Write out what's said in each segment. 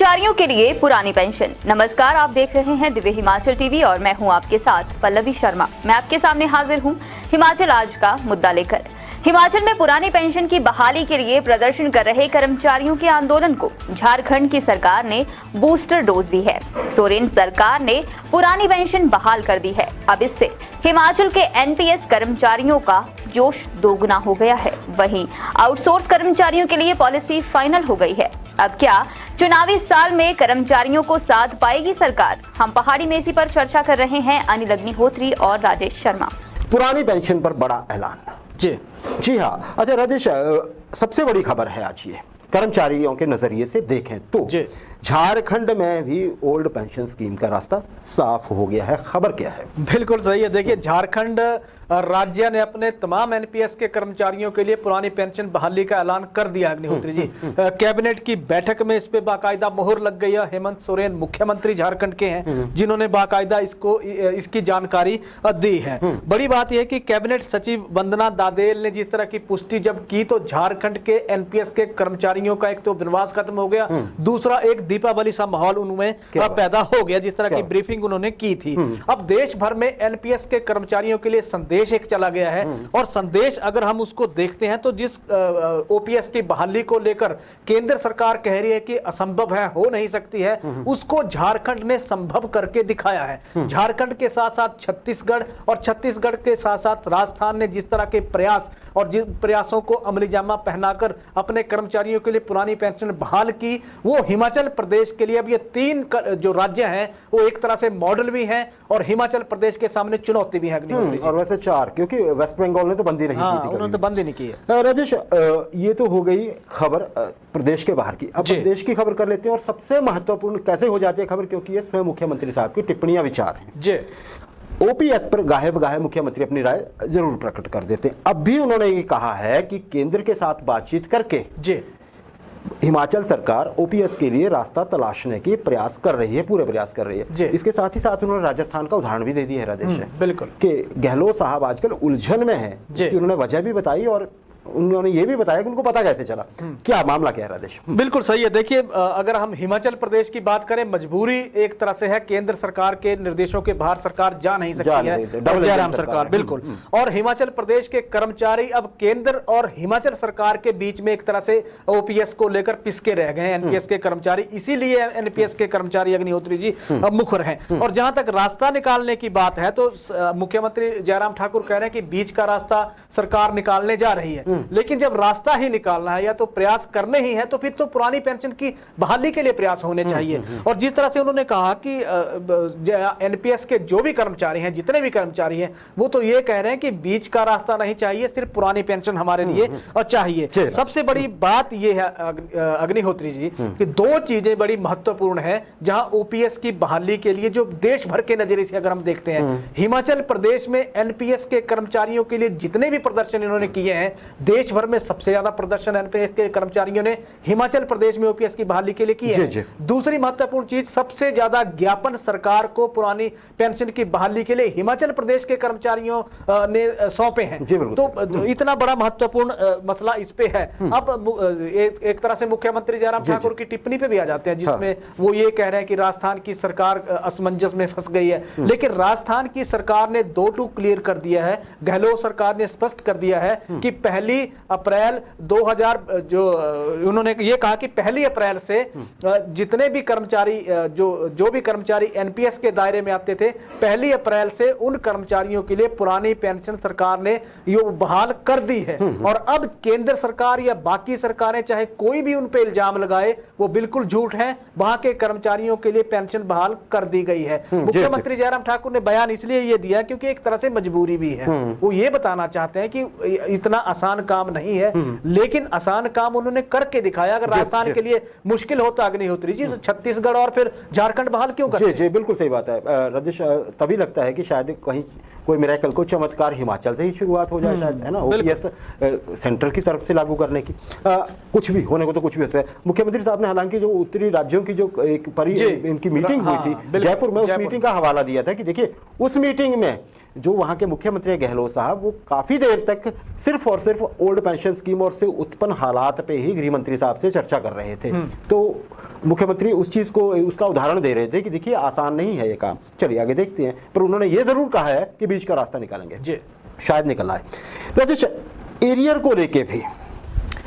कर्मचारियों के लिए पुरानी पेंशन। नमस्कार, आप देख रहे हैं दिव्य हिमाचल टीवी और मैं हूं आपके साथ पल्लवी शर्मा। मैं आपके सामने हाजिर हूं हिमाचल आज का मुद्दा लेकर। हिमाचल में पुरानी पेंशन की बहाली के लिए प्रदर्शन कर रहे कर्मचारियों के आंदोलन को झारखंड की सरकार ने बूस्टर डोज दी है। सोरेन सरकार ने पुरानी पेंशन बहाल कर दी है। अब इससे हिमाचल के एनपीएस कर्मचारियों का जोश दोगुना हो गया है। वहीं आउटसोर्स कर्मचारियों के लिए पॉलिसी फाइनल हो गई है। अब क्या चुनावी साल में कर्मचारियों को साथ पाएगी सरकार? हम पहाड़ी में इसी पर चर्चा कर रहे हैं अनिल अग्निहोत्री और राजेश शर्मा। पुरानी पेंशन पर बड़ा ऐलान। जी हाँ। अच्छा राजेश, सबसे बड़ी खबर है आज ये, कर्मचारियों के नजरिए से देखें तो झारखंड में भी ओल्ड पेंशन स्कीम का रास्ता साफ हो गया है। खबर क्या है? बिल्कुल सही है। देखिए, झारखंड राज्य ने अपने तमाम एनपीएस के कर्मचारियों के लिए पुरानी पेंशन बहाली का ऐलान कर दिया। अग्निहोत्री जी, कैबिनेट की बैठक में इस पे बाकायदा मोहर लग गई है। हेमंत सोरेन मुख्यमंत्री झारखंड के हैं, जिन्होंने बाकायदा इसकी जानकारी दी है। बड़ी बात यह कि कैबिनेट सचिव वंदना दादेल ने जिस तरह की पुष्टि जब की, तो झारखंड के एनपीएस के कर्मचारियों का एक तो वनवास खत्म हो गया, दूसरा एक दीपावली सा माहौल उनमें पैदा हो गया, जिस तरह की ब्रीफिंग उन्होंने की थी। अब देश भर में एनपीएस के कर्मचारियों के लिए संदेश एक चला गया है, और संदेश अगर हम उसको देखते हैं तो जिस ओपीएस की बहाली को लेकर केंद्र सरकार कह रही है कि असंभव है, हो नहीं सकती है, उसको झारखंड ने संभव करके दिखाया है। झारखंड के साथ साथ छत्तीसगढ़ और छत्तीसगढ़ के साथ साथ राजस्थान ने जिस तरह के प्रयास और जिन प्रयासों को अमलीजामा पहनाकर अपने कर्मचारियों के लिए पुरानी पेंशन बहाल की, वो हिमाचल प्रदेश के लिए अब ये तीन जो राज्य हैं वो एक तरह से मॉडल भी हैं और हिमाचल प्रदेश के सामने चुनौती भी है। और वैसे चार, क्योंकि वेस्ट बंगाल ने तो बंदी नहीं की थी। उन्होंने तो बंदी नहीं की है। राजेश, ये तो हो गई खबर प्रदेश के बाहर की। अब प्रदेश की खबर कर लेते हैं, और सबसे महत्वपूर्ण कैसे हो जाती है खबर, क्योंकि ये स्वयं मुख्यमंत्री साहब की टिप्पणियां, विचार हैं। ओपीएस पर गाहे बगाहे मुख्यमंत्री अपनी राय जरूर प्रकट कर देते हैं। अब भी उन्होंने ये कहा है कि केंद्र के साथ बातचीत करके हिमाचल सरकार ओपीएस के लिए रास्ता तलाशने की प्रयास कर रही है, पूरे प्रयास कर रही है। इसके साथ ही साथ उन्होंने राजस्थान का उदाहरण भी दे दिया है राजेश, बिल्कुल, कि गहलोत साहब आजकल उलझन में हैं, जिसकी उन्होंने वजह भी बताई, और उन्होंने ये भी बताया कि उनको पता कैसे चला। क्या मामला क्या है राजेश? बिल्कुल सही है। देखिए, अगर हम हिमाचल प्रदेश की बात करें, मजबूरी एक तरह से है, केंद्र सरकार के निर्देशों के बाहर सरकार जा नहीं सकती है, जयराम सरकार, बिल्कुल। और हिमाचल प्रदेश के कर्मचारी अब केंद्र और हिमाचल सरकार के बीच में एक तरह से ओपीएस को लेकर पिसके रह गए हैं, एनपीएस के कर्मचारी। इसीलिए एनपीएस के कर्मचारी, अग्निहोत्री जी, अब मुखर हैं। और जहां तक रास्ता निकालने की बात है, तो मुख्यमंत्री जयराम ठाकुर कह रहे हैं कि बीच का रास्ता सरकार निकालने जा रही है। लेकिन जब रास्ता ही निकालना है या तो प्रयास करने ही है, तो फिर तो पुरानी पेंशन की बहाली के लिए प्रयास होने चाहिए। और जिस तरह से उन्होंने कहा कि एनपीएस के जो भी कर्मचारी हैं, जितने भी कर्मचारी हैं, वो तो ये कह रहे हैं कि बीच का रास्ता नहीं चाहिए, सिर्फ पुरानी पेंशन हमारे लिए और चाहिए। सबसे बड़ी बात यह है अग्निहोत्री जी कि दो चीजें बड़ी महत्वपूर्ण है जहां ओपीएस की बहाली के लिए, जो देश भर के नजरिए से अगर हम देखते हैं, हिमाचल प्रदेश में एनपीएस के कर्मचारियों के लिए जितने भी प्रदर्शन इन्होंने किए हैं, देश भर में सबसे ज्यादा प्रदर्शन एनपीएस के कर्मचारियों ने हिमाचल प्रदेश में ओपीएस की बहाली के लिए की है। दूसरी महत्वपूर्ण चीज, सबसे ज्यादा ज्ञापन सरकार को पुरानी पेंशन की बहाली के लिए हिमाचल प्रदेश के कर्मचारियों ने सौंपे हैं। तो इतना बड़ा महत्वपूर्ण मसला इस पे है। अब एक तरह से मुख्यमंत्री जयराम ठाकुर की टिप्पणी पे भी आ जाते हैं, जिसमें वो ये कह रहे हैं कि राजस्थान की सरकार असमंजस में फंस गई है। लेकिन राजस्थान की सरकार ने दो टूक क्लियर कर दिया है। गहलोत सरकार ने स्पष्ट कर दिया है कि 1 अप्रैल 2000 जो उन्होंने ये कहा कि 1 अप्रैल से जितने भी कर्मचारी जो भी कर्मचारी एनपीएस के दायरे में आते थे, 1 अप्रैल से उन कर्मचारियों के लिए पुरानी पेंशन सरकार ने ये बहाल कर दी है। और अब केंद्र सरकार या बाकी सरकारें चाहे कोई भी उन पे इल्जाम लगाए, वो बिल्कुल झूठ है। वहां के कर्मचारियों के लिए पेंशन बहाल कर दी गई है। मुख्यमंत्री जयराम ठाकुर ने बयान इसलिए ये दिया क्योंकि एक तरह से मजबूरी भी है। वो ये बताना चाहते हैं कि इतना आसान काम नहीं है, लेकिन आसान काम उन्होंने करके दिखाया। अगर राजस्थान के लिए मुश्किल होता अग्निहोत्री जी, तो छत्तीसगढ़ और फिर झारखंड बहाल क्यों करते? जी बिल्कुल सही बात है राजेश। तभी लगता है कि शायद कहीं कोई मिरेकल, कोई चमत्कार हिमाचल से ही शुरुआत हो जाए शायद, है ना, ओपीएस सेंटर की तरफ से लागू करने की। कुछ भी होने को तो कुछ भी होता है। मुख्यमंत्री साहब ने हालांकि जो उत्तरी राज्यों की जो एक इनकी मीटिंग हुई थी जयपुर में, उस मीटिंग का हवाला दिया था कि देखिए उस मीटिंग में जो वहां के मुख्यमंत्री गहलोत साहब वो काफी देर तक सिर्फ और सिर्फ ओल्ड पेंशन स्कीम और से उत्पन्न हालात पे ही गृह मंत्री साहब से चर्चा कर रहे थे। तो मुख्यमंत्री उस चीज को, उसका उदाहरण दे रहे थे कि देखिए आसान नहीं है ये काम, चलिए आगे देखते हैं। पर उन्होंने ये जरूर कहा है कि बीच का रास्ता निकालेंगे, शायद निकला है। राजेश, एरियर को लेके भी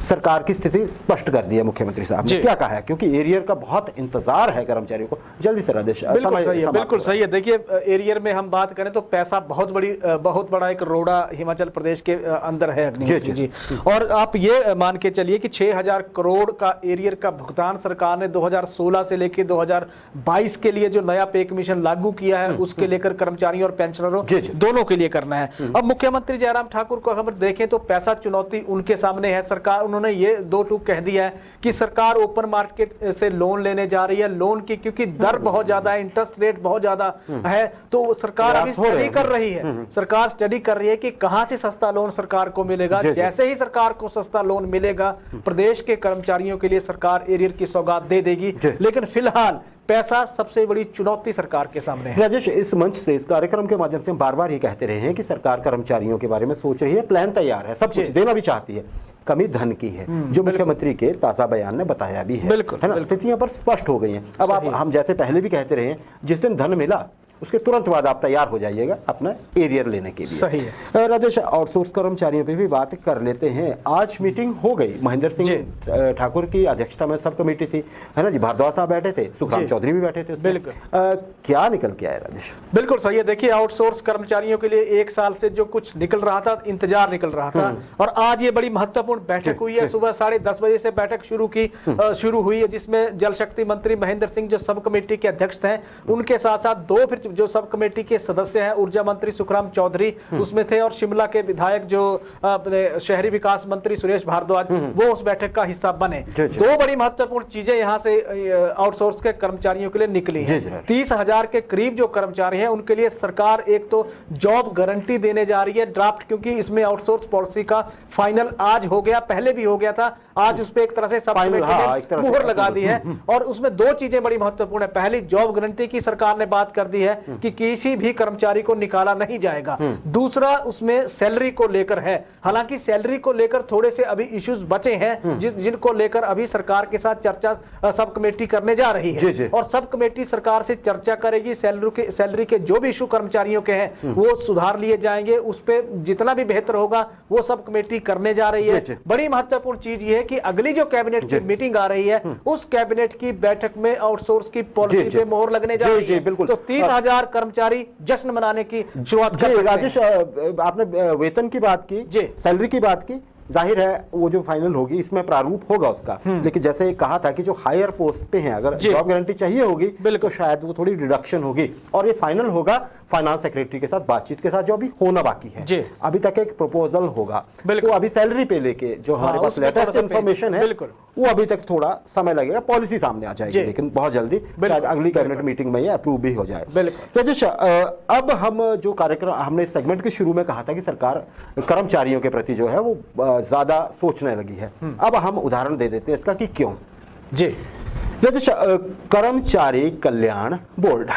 सरकार की स्थिति स्पष्ट कर दी है मुख्यमंत्री साहब ने। क्या कहा है, क्योंकि एरियर का बहुत इंतजार है कर्मचारियों को, जल्दी से राजेश। बिल्कुल सही है। देखिए एरियर में हम बात करें तो पैसा बहुत बड़ा एक रोड़ा हिमाचल प्रदेश के अंदर है अग्निहोत्री जी। और आप ये मान के चलिए कि 6000 करोड़ का एरियर का भुगतान सरकार ने 2016 से लेकर 2022 के लिए जो नया पे कमीशन लागू किया है उसके लेकर कर्मचारियों और पेंशनरों दोनों के लिए करना है। अब मुख्यमंत्री जयराम ठाकुर को अगर देखें तो पैसा चुनौती उनके सामने है। सरकार, उन्होंने ये दो टूक कह दिया है कि सरकार ओपन मार्केट से लोन लेने जा रही है। लोन की क्योंकि दर बहुत ज्यादा है, इंटरेस्ट रेट बहुत ज्यादा है, तो सरकार अभी स्टडी कर रही है। सरकार स्टडी कर रही है कि कहां से सस्ता लोन सरकार को मिलेगा। जैसे ही सरकार को सस्ता लोन मिलेगा, प्रदेश के कर्मचारियों के लिए सरकार एरियर की सौगात दे देगी। लेकिन फिलहाल पैसा सबसे बड़ी चुनौती सरकार के सामने है। राजेश, इस मंच से, इस कार्यक्रम के माध्यम से हम बार बार ये कहते रहे हैं कि सरकार कर्मचारियों के बारे में सोच रही है, प्लान तैयार है, सब कुछ देना भी चाहती है, कमी धन की है, जो मुख्यमंत्री के ताजा बयान ने बताया भी है, है ना। स्थितियां पर स्पष्ट हो गई हैं। अब आप, हम जैसे पहले भी कहते रहे हैं, जिस दिन धन मिला उसके तुरंत बाद आप तैयार हो जाइएगा अपना एरियर लेने के लिए। सही है। राजेश, आउटसोर्स कर्मचारियों पे भी बात कर लेते हैं। आज मीटिंग हो गई, महेंद्र सिंह ठाकुर की अध्यक्षता में सब कमेटी थी, है ना जी। भारद्वाज साहब बैठे थे, सुखराम चौधरी भी बैठे थे। बिल्कुल। क्या निकल के आया राजेश? बिल्कुल सही है। देखिए आउटसोर्स कर्मचारियों के लिए 1 साल से जो कुछ निकल रहा था, इंतजार निकल रहा था, और आज ये बड़ी महत्वपूर्ण बैठक हुई है। सुबह 10:30 बजे से बैठक शुरू हुई है, जिसमें जल शक्ति मंत्री महेंद्र सिंह जो सब कमेटी के अध्यक्ष हैं, उनके साथ साथ 2 फिर जो सब कमेटी के सदस्य हैं, ऊर्जा मंत्री सुखराम चौधरी उसमें थे, और शिमला के विधायक जो शहरी विकास मंत्री सुरेश भारद्वाज, वो उस बैठक का हिस्सा बने। 2 बड़ी महत्वपूर्ण चीजें यहां से आउटसोर्स के कर्मचारियों के लिए निकली हैं। 30,000 के करीब जो कर्मचारी हैं उनके लिए सरकार एक तो जॉब गारंटी देने जा रही है, ड्राफ्ट, क्योंकि इसमें आउटसोर्स पॉलिसी का फाइनल आज हो गया, पहले भी हो गया था, आज उस पर एक तरह से सब मुहर लगा दी है। और उसमें 2 चीजें बड़ी महत्वपूर्ण है। पहली, जॉब गारंटी की सरकार ने बात कर दी है कि किसी भी कर्मचारी को निकाला नहीं जाएगा। दूसरा, उसमें सैलरी को लेकर है। हालांकि सैलरी को लेकर थोड़े से अभी इश्यूज बचे हैं, जिनको लेकर अभी सरकार के साथ चर्चा सब कमेटी करने जा रही है। और सब कमेटी सरकार से चर्चा करेगी, सैलरी के जो भी इशू कर्मचारियों के हैं वो सुधार लिए जाएंगे। उस पे जितना भी बेहतर होगा वो सब कमेटी करने जा रही है। बड़ी महत्वपूर्ण चीज ये है कि अगली जो कैबिनेट की मीटिंग आ रही है, उस कैबिनेट की बैठक में आउटसोर्स की पॉलिसी पे मोहर लगने जा रही है। तो 30,000 कर्मचारी जश्न मनाने की शुरुआत कर सकते हैं। राजेश, आपने वेतन की बात की, सैलरी की बात की, जाहिर है वो जो फाइनल होगी इसमें प्रारूप होगा उसका। लेकिन जैसे कहा था कि जो हायर पोस्ट पे हैं, अगर जॉब गारंटी चाहिए होगी तो शायद वो थोड़ी डिडक्शन होगी, और ये फाइनल होगा फाइनेंस सेक्रेटरी के साथ बातचीत के साथ, जो अभी होना बाकी है। अभी तक एक प्रपोजल होगा, तो अभी सैलरी पे लेके जो हमारे पास लेटेस्ट इंफॉर्मेशन है वो अभी तक थोड़ा समय लगेगा, पॉलिसी सामने आ जाएगी, लेकिन बहुत जल्दी शायद अगली कैबिनेट मीटिंग में ये अप्रूव भी हो जाए। राजेश, अब हम जो कार्यक्रम हमने इस सेगमेंट के शुरू में कहा था कि सरकार कर्मचारियों के प्रति जो है वो ज्यादा सोचने लगी है। अब हम उदाहरण दे देते हैं इसका कि क्यों। राजेश, कर्मचारी कल्याण बोर्ड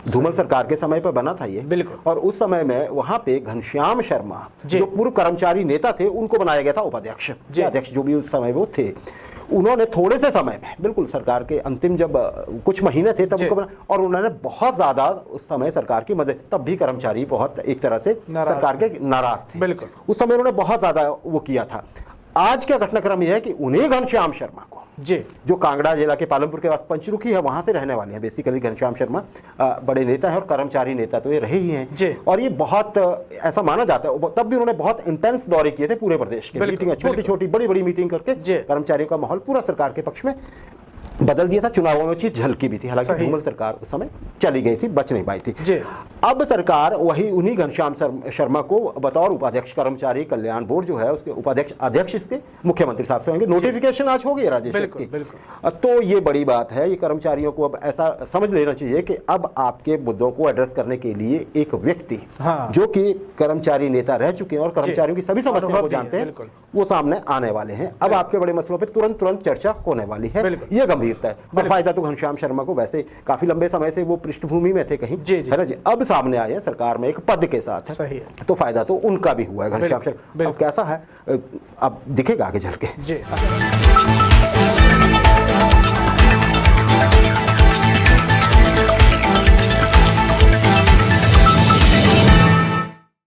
धूमल सरकार के समय पर बना था ये, बिल्कुल, और उस समय में वहां पे घनश्याम शर्मा जो पूर्व कर्मचारी नेता थे उनको बनाया गया था उपाध्यक्ष, अध्यक्ष जो भी उस समय वो थे। उन्होंने थोड़े से समय में, बिल्कुल सरकार के अंतिम जब कुछ महीने थे तब उनको बना, और उन्होंने बहुत ज्यादा उस समय सरकार की मदद, तब भी कर्मचारी बहुत एक तरह से सरकार के नाराज थे, बिल्कुल उस समय उन्होंने बहुत ज्यादा वो किया था। आज का घटनाक्रम यह है कि उन्हीं घनश्याम शर्मा को, जो कांगड़ा जिला के पालमपुर के पास पंचरुखी है वहां से रहने वाले हैं बेसिकली घनश्याम शर्मा, बड़े नेता है और कर्मचारी नेता तो ये रहे ही हैं, और ये बहुत ऐसा माना जाता है, तब भी उन्होंने बहुत इंटेंस दौरे किए थे पूरे प्रदेश के, मीटिंग छोटी छोटी बड़ी बड़ी मीटिंग करके कर्मचारियों का माहौल पूरा सरकार के पक्ष में बदल दिया था। चुनावों में चीज झलकी भी थी, हालांकि सही। धूमल सरकार उस समय चली गई थी, बच नहीं पाई थी। जी। अब सरकार वही उन्हीं घनश्याम शर्मा को बतौर उपाध्यक्ष कर्मचारी कल्याण बोर्ड जो है उसके उपाध्यक्ष अध्यक्ष इसके मुख्यमंत्री साहब से होंगे। नोटिफिकेशन आज हो गई राजेश बिल्कुल, इसकी। बिल्कुल। तो ये बड़ी बात है, ये कर्मचारियों को अब ऐसा समझ लेना चाहिए कि अब आपके मुद्दों को एड्रेस करने के लिए एक व्यक्ति हाँ। जो कि कर्मचारी नेता रह चुके हैं और कर्मचारियों की सभी समस्याओं अनुभव को भी है, जानते हैं, बिल्कुल। वो सामने आने वाले हैं। अब आपके बड़े मसलों पे तुरंत चर्चा होने वाली है, बिल्कुल। ये गंभीरता है। और फायदा तो घनश्याम शर्मा को वैसे काफी लंबे समय से वो पृष्ठभूमि में थे कहीं, जी, जी। है ना जी। अब सामने आए हैं सरकार में एक पद के साथ है। सही है। तो फायदा तो उनका भी हुआ है घनश्याम बिल्कुल, शर्मा। अब कैसा है अब दिखेगा आगे चल के। जी।